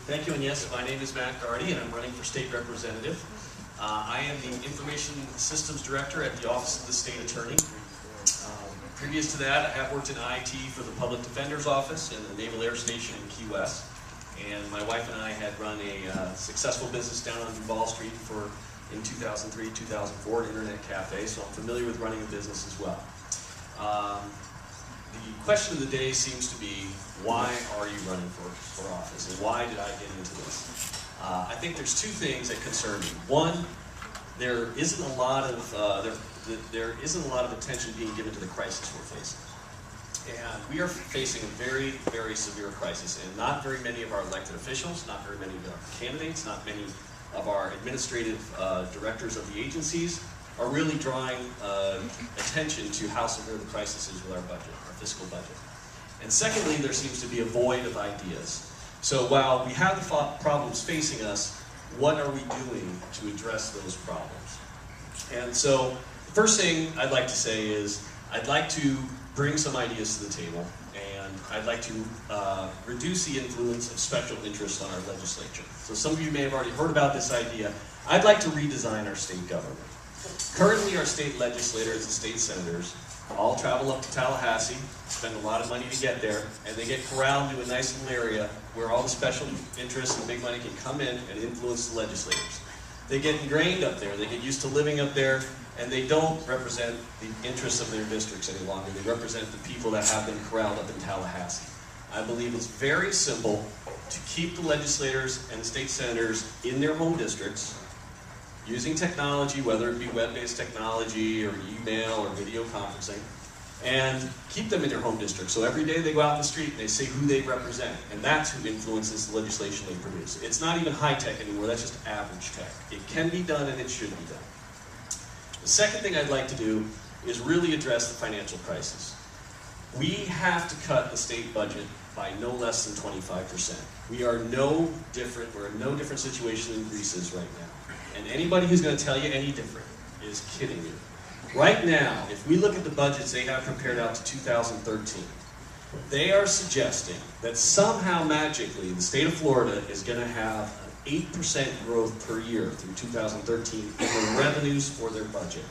Thank you, and yes, my name is Matt Gardi, and I'm running for state representative. I am the Information Systems Director at the Office of the State Attorney. Previous to that, I have worked in IT for the Public Defender's Office and the Naval Air Station in Key West. And my wife and I had run a successful business down on Duval Street in 2003, 2004, an internet cafe, so I'm familiar with running a business as well. The question of the day seems to be, why are you running for office, and why did I get into this? I think there's two things that concern me. One, there isn't a lot of attention being given to the crisis we're facing. And we are facing a very, very severe crisis, and not very many of our elected officials, not very many of our candidates, not many of our administrative directors of the agencies are really drawing attention to how severe the crisis is with our budget, our fiscal budget. And secondly, there seems to be a void of ideas. So while we have the problems facing us, what are we doing to address those problems? And so the first thing I'd like to say is I'd like to bring some ideas to the table, and I'd like to reduce the influence of special interests on our legislature. So some of you may have already heard about this idea. I'd like to redesign our state government. Currently, our state legislators and state senators all travel up to Tallahassee, spend a lot of money to get there, and they get corralled into a nice little area where all the special interests and big money can come in and influence the legislators. They get ingrained up there, they get used to living up there, and they don't represent the interests of their districts any longer. They represent the people that have been corralled up in Tallahassee. I believe it's very simple to keep the legislators and the state senators in their home districts, using technology, whether it be web-based technology or email or video conferencing, and keep them in their home district. So every day they go out in the street and they say who they represent, and that's who influences the legislation they produce. It's not even high-tech anymore, that's just average tech. It can be done and it should be done. The second thing I'd like to do is really address the financial crisis. We have to cut the state budget by no less than 25%. We are no different, we're in no different situation than Greece is right now. And anybody who's going to tell you any different is kidding you. Right now, if we look at the budgets they have prepared out to 2013, they are suggesting that somehow magically the state of Florida is going to have an 8% growth per year through 2013 in the revenues for their budget.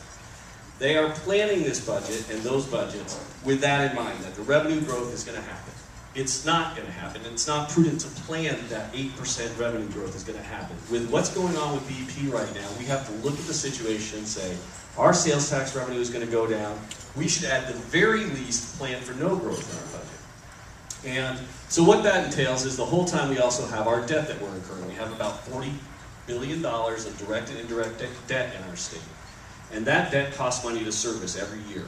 They are planning this budget and those budgets with that in mind, that the revenue growth is going to happen. It's not going to happen, and it's not prudent to plan that 8% revenue growth is going to happen. With what's going on with BP right now, we have to look at the situation and say, our sales tax revenue is going to go down. We should at the very least plan for no growth in our budget. And so what that entails is the whole time we also have our debt that we're incurring. We have about $40 billion of direct and indirect debt in our state. And that debt costs money to service every year.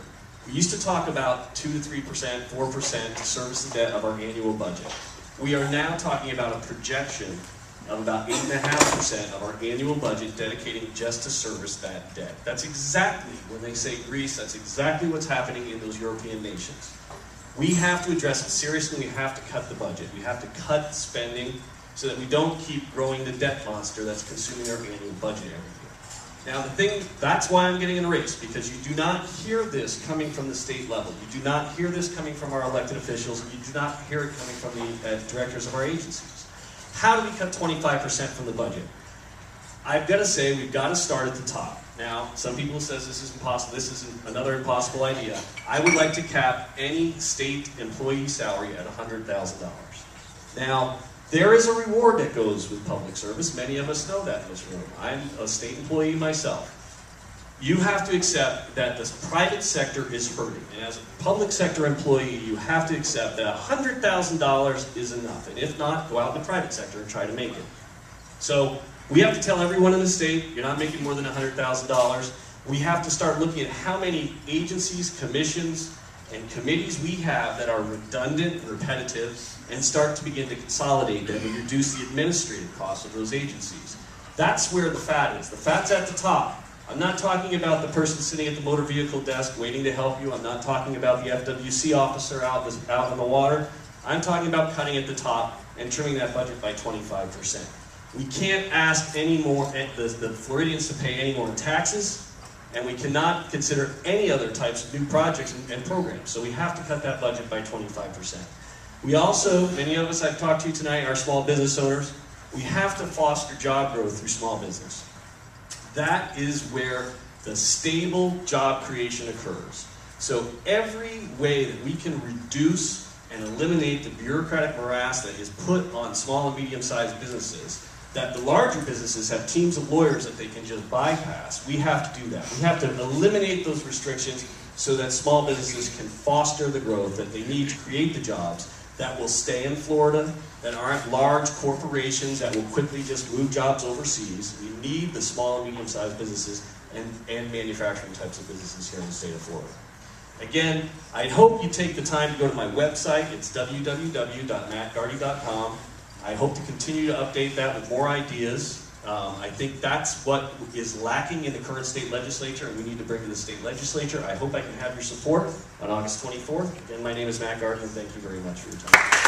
We used to talk about 2 to 3%, 4% to service the debt of our annual budget. We are now talking about a projection of about 8.5% of our annual budget dedicating just to service that debt. That's exactly, when they say Greece, that's exactly what's happening in those European nations. We have to address it seriously. We have to cut the budget. We have to cut spending so that we don't keep growing the debt monster that's consuming our annual budget every year. Now that's why I'm getting in a race, because you do not hear this coming from the state level. You do not hear this coming from our elected officials. You do not hear it coming from the directors of our agencies. How do we cut 25% from the budget? I've got to say, we've got to start at the top. Now, some people say this is impossible, this is another impossible idea. I would like to cap any state employee salary at $100,000. Now, there is a reward that goes with public service. Many of us know that in this room. I'm a state employee myself. You have to accept that the private sector is hurting. And as a public sector employee, you have to accept that $100,000 is enough. And if not, go out in the private sector and try to make it. So we have to tell everyone in the state, you're not making more than $100,000. We have to start looking at how many agencies, commissions, and committees we have that are redundant and repetitive, and start to begin to consolidate them and reduce the administrative costs of those agencies. That's where the fat is. The fat's at the top. I'm not talking about the person sitting at the motor vehicle desk waiting to help you. I'm not talking about the FWC officer out in the water. I'm talking about cutting at the top and trimming that budget by 25%. We can't ask any more, the Floridians to pay any more in taxes, and we cannot consider any other types of new projects and programs. So we have to cut that budget by 25%. We also, many of us I've talked to tonight, are small business owners. We have to foster job growth through small business. That is where the stable job creation occurs. So every way that we can reduce and eliminate the bureaucratic morass that is put on small and medium-sized businesses, that the larger businesses have teams of lawyers that they can just bypass, we have to do that. We have to eliminate those restrictions so that small businesses can foster the growth that they need to create the jobs that will stay in Florida, that aren't large corporations that will quickly just move jobs overseas. We need the small and medium-sized businesses and manufacturing types of businesses here in the state of Florida. Again, I hope you take the time to go to my website. It's www.mattgardi.com. I hope to continue to update that with more ideas. I think that's what is lacking in the current state legislature, and we need to bring to the state legislature. I hope I can have your support on August 24th. Again, my name is Matt Gardi, and thank you very much for your time.